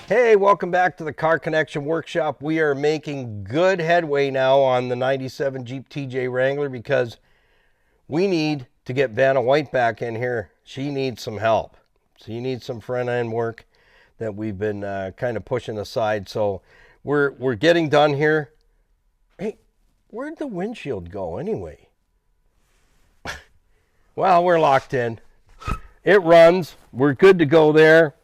Hey, welcome back to the Car Connection Workshop. We are making good headway now on the 97 Jeep TJ Wrangler because we need to get Vanna White back in here. She needs some help. She needs some front end work that we've been kind of pushing aside. So we're getting done here. Hey, where'd the windshield go anyway? Well, we're locked in. It runs. We're good to go there.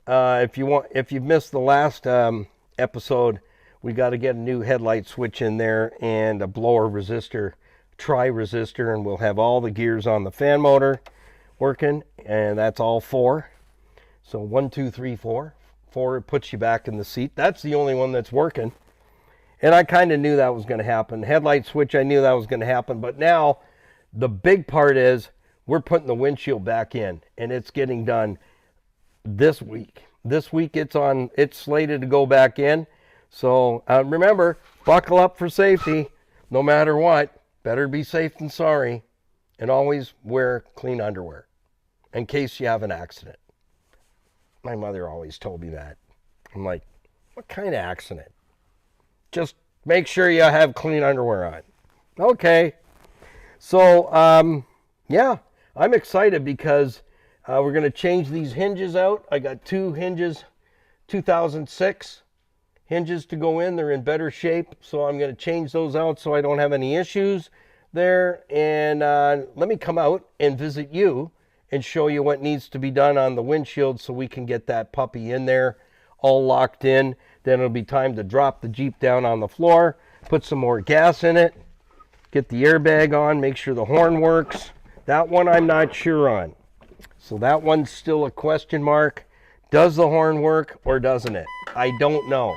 If you've missed the last episode, we got to get a new headlight switch in there and a blower resistor, tri-resistor, and we'll have all the gears on the fan motor working, and that's all four. So 1, 2, 3, 4. 4 puts you back in the seat. That's the only one that's working. And I kind of knew that was going to happen. Headlight switch, I knew that was going to happen. But now the big part is we're putting the windshield back in, and it's getting done this week. This week it's slated to go back in. So remember, buckle up for safety no matter what. Better be safe than sorry. And always wear clean underwear in case you have an accident. My mother always told me that. I'm like, what kind of accident? Just make sure you have clean underwear on. Okay. So, yeah, I'm excited because we're going to change these hinges out. I got 2 hinges, 2006 hinges to go in. They're in better shape, so I'm going to change those out so I don't have any issues there. And let me come out and visit you and show you what needs to be done on the windshield so we can get that puppy in there all locked in. Then it'll be time to drop the Jeep down on the floor, put some more gas in it, get the airbag on, make sure the horn works. That one I'm not sure on. So that one's still a question mark. Does the horn work or doesn't it? I don't know.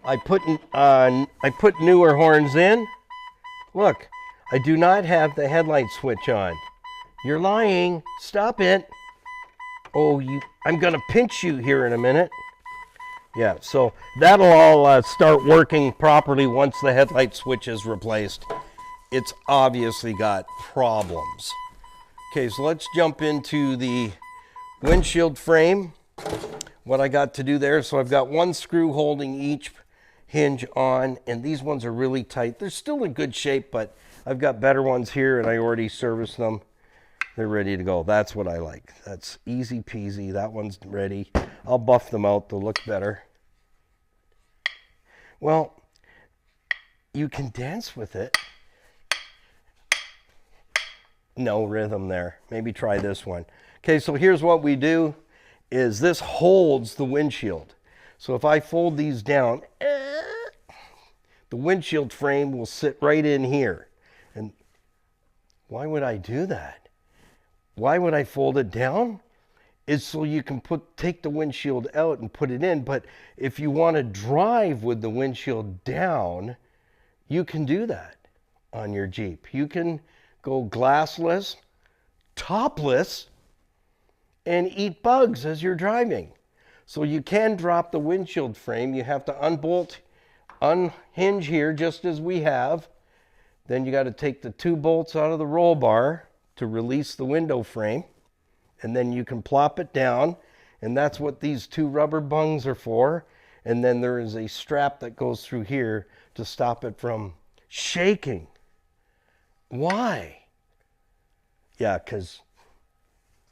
I put newer horns in. Look, I do not have the headlight switch on. You're lying. Stop it. Oh, I'm going to pinch you here in a minute. Yeah, so that'll all start working properly once the headlight switch is replaced. It's obviously got problems. Okay, so let's jump into the windshield frame. What I got to do there, so I've got 1 screw holding each hinge on, and these ones are really tight. They're still in good shape, but I've got better ones here, and I already serviced them. They're ready to go. That's what I like. That's easy peasy. That one's ready. I'll buff them out. They'll look better. Well, you can dance with it. No rhythm there. Maybe try this one. Okay, so here's what we do is this holds the windshield. So if I fold these down, the windshield frame will sit right in here. And why would I do that? Why would I fold it down? Is so you can take the windshield out and put it in. But if you want to drive with the windshield down, you can do that on your Jeep. You can go glassless, topless, and eat bugs as you're driving. So you can drop the windshield frame. You have to unhinge here just as we have. Then you got to take the 2 bolts out of the roll bar to release the window frame. And then you can plop it down. And that's what these 2 rubber bungs are for. And then there is a strap that goes through here to stop it from shaking. Why? Yeah, because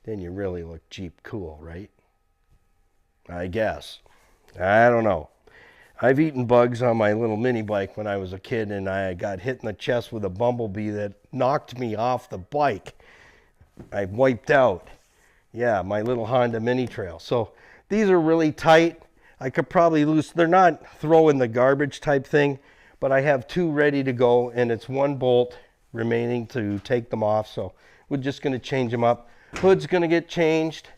then you really look Jeep cool, right? I guess. I don't know. I've eaten bugs on my little mini bike when I was a kid, and I got hit in the chest with a bumblebee that knocked me off the bike. I wiped out. Yeah, my little Honda Mini Trail. So these are really tight. I could probably they're not throw in the garbage type thing, but I have 2 ready to go, and it's 1 bolt remaining to take them off. So we're just going to change them up. Hood's going to get changed.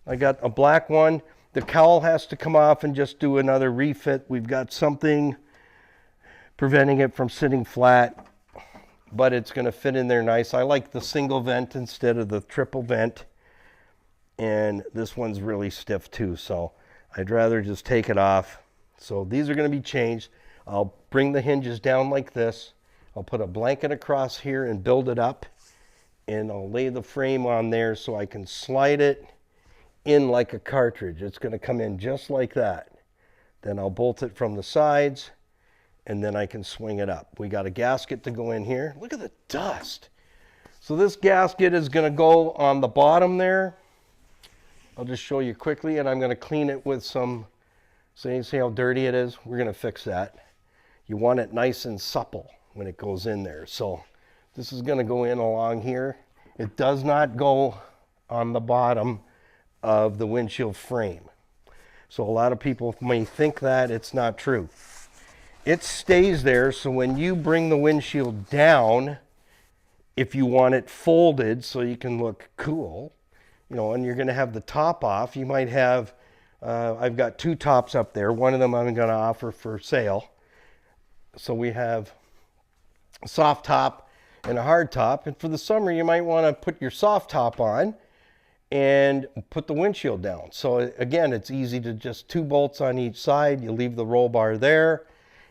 I got a black one. The cowl has to come off and just do another refit. We've got something preventing it from sitting flat, but it's going to fit in there nice. I like the single vent instead of the triple vent. And this one's really stiff too, so I'd rather just take it off. So these are going to be changed. I'll bring the hinges down like this. I'll put a blanket across here and build it up. And I'll lay the frame on there so I can slide it in like a cartridge. It's going to come in just like that. Then I'll bolt it from the sides, and then I can swing it up. We got a gasket to go in here. Look at the dust. So this gasket is going to go on the bottom there. I'll just show you quickly, and I'm going to clean it with some, see how dirty it is? We're going to fix that. You want it nice and supple when it goes in there. So this is going to go in along here. It does not go on the bottom of the windshield frame. So a lot of people may think that. It's not true. It stays there, so when you bring the windshield down, if you want it folded so you can look cool, you know, and you're going to have the top off, you might have, I've got two tops up there. One of them I'm going to offer for sale. So we have a soft top and a hard top. And for the summer, you might want to put your soft top on and put the windshield down. So again, it's easy to just 2 bolts on each side. You leave the roll bar there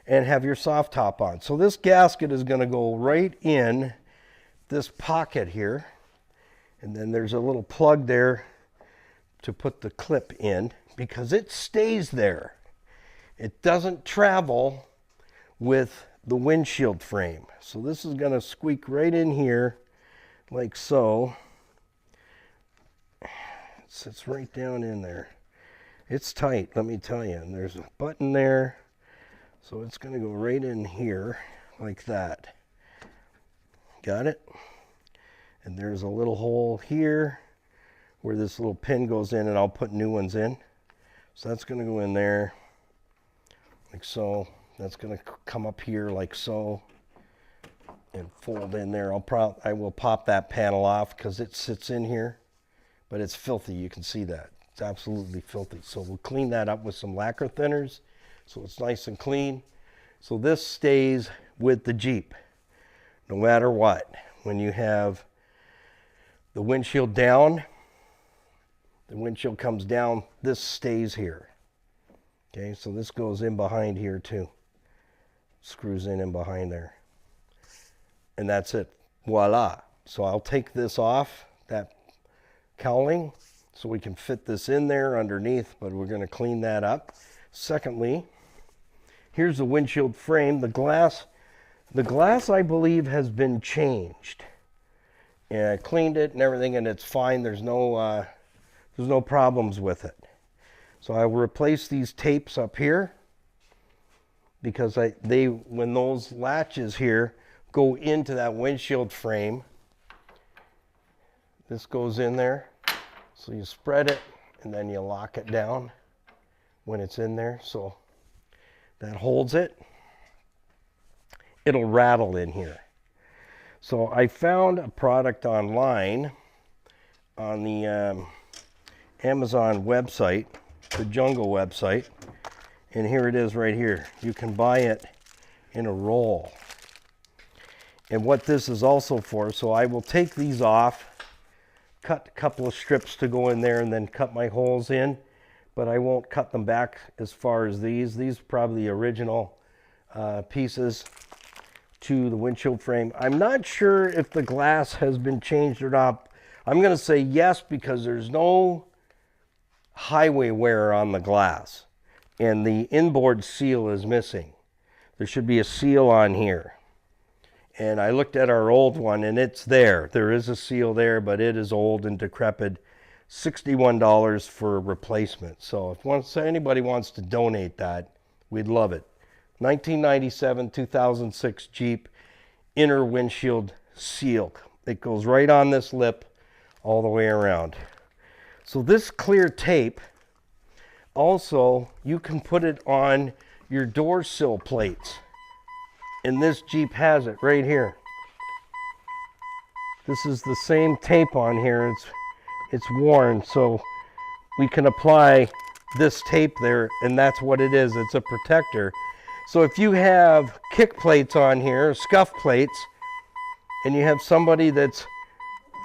and have your soft top on. So this gasket is going to go right in this pocket here. And then there's a little plug there to put the clip in because it stays there. It doesn't travel with the windshield frame. So this is going to squeak right in here like so. It sits right down in there. It's tight, let me tell you. And there's a button there. So it's going to go right in here like that. Got it? And there's a little hole here where this little pin goes in, and I'll put new ones in. So that's going to go in there like so. That's going to come up here like so and fold in there. I will pop that panel off because it sits in here, but it's filthy. You can see that. It's absolutely filthy. So we'll clean that up with some lacquer thinners so it's nice and clean. So this stays with the Jeep no matter what. When you have the windshield down, the windshield comes down, this stays here. Okay, so this goes in behind here too. Screws in behind there. And that's it. Voila. So I'll take this off, that cowling, so we can fit this in there underneath, but we're going to clean that up. Secondly, here's the windshield frame. The glass I believe has been changed. And I cleaned it and everything, and it's fine. There's no problems with it. So I will replace these tapes up here because when those latches here go into that windshield frame, this goes in there. So you spread it and then you lock it down when it's in there. So that holds it. It'll rattle in here. So I found a product online on the Amazon website, the Jungle website, and here it is right here. You can buy it in a roll. And what this is also for, so I will take these off, cut a couple of strips to go in there, and then cut my holes in, but I won't cut them back as far as these. These are probably the original pieces to the windshield frame. I'm not sure if the glass has been changed or not. I'm going to say yes because there's no highway wear on the glass and the inboard seal is missing. There should be a seal on here. And I looked at our old one and it's there. There is a seal there, but it is old and decrepit. $61 for a replacement. So if anybody wants to donate that, we'd love it. 1997, 2006 Jeep inner windshield seal. It goes right on this lip all the way around. So this clear tape, also, you can put it on your door sill plates. And this Jeep has it right here. This is the same tape on here. It's worn, so we can apply this tape there, and that's what it is. It's a protector. So if you have kick plates on here, scuff plates, and you have somebody that's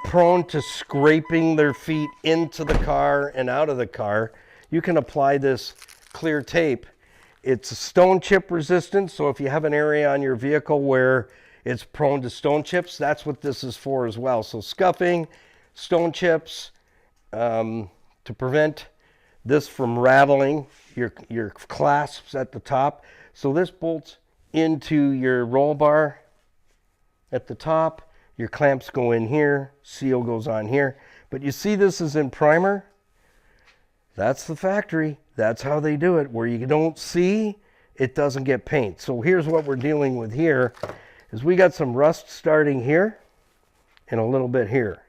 prone to scraping their feet into the car and out of the car, you can apply this clear tape. It's stone chip resistant, so if you have an area on your vehicle where it's prone to stone chips, that's what this is for as well. So scuffing, stone chips, to prevent this from rattling your clasps at the top. So this bolts into your roll bar at the top. Your clamps go in here, seal goes on here. But you see this is in primer? That's the factory. That's how they do it. Where you don't see, it doesn't get paint. So here's what we're dealing with here, is we got some rust starting here and a little bit here.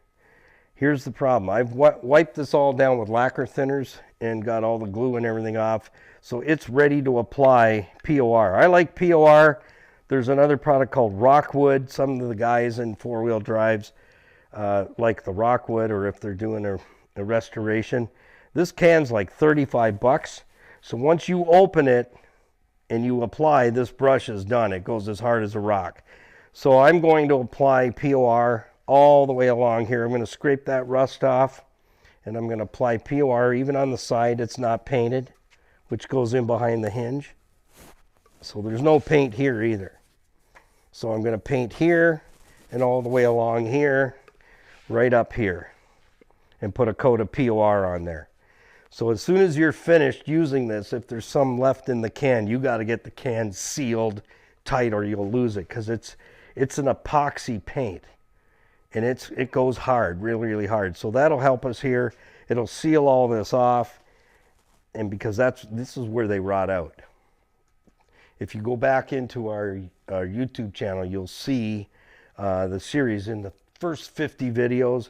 Here's the problem. I've wiped this all down with lacquer thinners and got all the glue and everything off. So it's ready to apply POR. I like POR. There's another product called Rockwood. Some of the guys in four-wheel drives like the Rockwood, or if they're doing a restoration. This can's like 35 bucks. So once you open it and you apply, this brush is done. It goes as hard as a rock. So I'm going to apply POR all the way along here. I'm going to scrape that rust off, and I'm going to apply POR even on the side it's not painted, which goes in behind the hinge. So there's no paint here either. So I'm going to paint here and all the way along here, right up here, and put a coat of POR on there. So as soon as you're finished using this, if there's some left in the can, you got to get the can sealed tight or you'll lose it, because it's an epoxy paint, and it goes hard, really, really hard. So that'll help us here. It'll seal all this off, and because this is where they rot out. If you go back into our YouTube channel, you'll see the series. In the first 50 videos,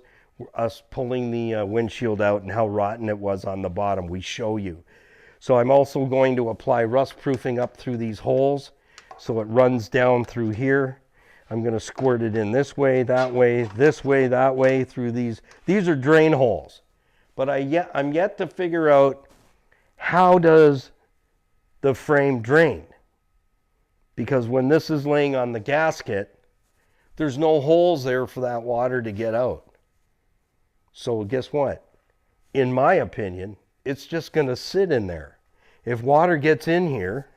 us pulling the windshield out and how rotten it was on the bottom. We show you. So I'm also going to apply rust proofing up through these holes so it runs down through here. I'm going to squirt it in this way, that way, this way, that way, through these. These are drain holes. But I'm yet to figure out, how does the frame drain? Because when this is laying on the gasket, there's no holes there for that water to get out. So guess what? In my opinion, it's just going to sit in there. If water gets in here,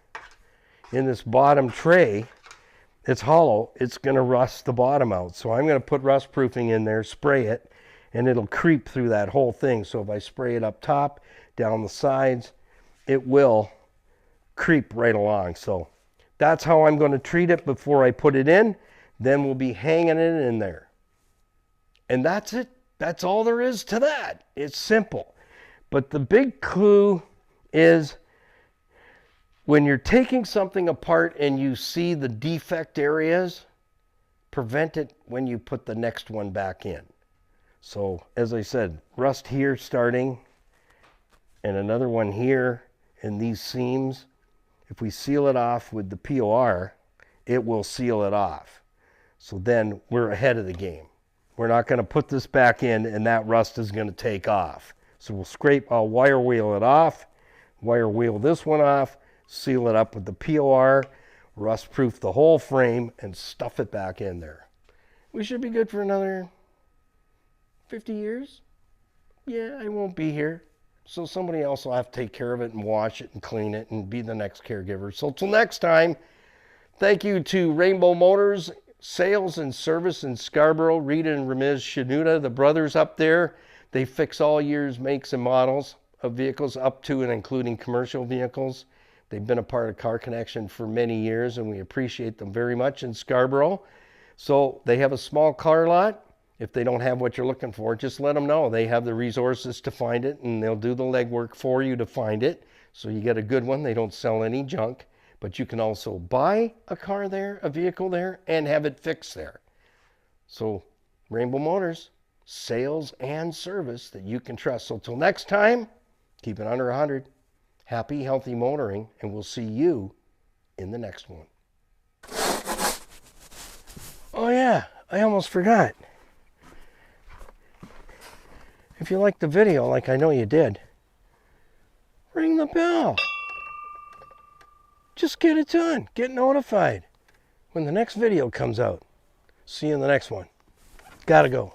in this bottom tray, it's hollow, it's going to rust the bottom out. So I'm going to put rust proofing in there, spray it, and it'll creep through that whole thing. So if I spray it up top, down the sides, it will creep right along. So that's how I'm going to treat it before I put it in. Then we'll be hanging it in there. And that's it. That's all there is to that. It's simple. But the big clue is, when you're taking something apart and you see the defect areas, prevent it when you put the next one back in. So as I said, rust here starting, and another one here in these seams. If we seal it off with the POR, it will seal it off. So then we're ahead of the game. We're not going to put this back in and that rust is going to take off. So I'll wire wheel it off, wire wheel this one off, seal it up with the POR, rust proof the whole frame, and stuff it back in there. We should be good for another 50 years. Yeah, I won't be here. So somebody else will have to take care of it and wash it and clean it and be the next caregiver. So till next time, thank you to Rainbow Motors Sales and Service in Scarborough, Rita and Ramiz Shanuda, the brothers up there. They fix all years, makes, and models of vehicles up to and including commercial vehicles. They've been a part of Car Connection for many years, and we appreciate them very much in Scarborough. So they have a small car lot. If they don't have what you're looking for, just let them know. They have the resources to find it, and they'll do the legwork for you to find it. So you get a good one. They don't sell any junk. But you can also buy a car there, a vehicle there, and have it fixed there. So Rainbow Motors, sales and service that you can trust. So till next time, keep it under 100. Happy, healthy motoring, and we'll see you in the next one. Oh yeah, I almost forgot. If you liked the video, like I know you did, ring the bell. Just get it done. Get notified when the next video comes out. See you in the next one. Gotta go.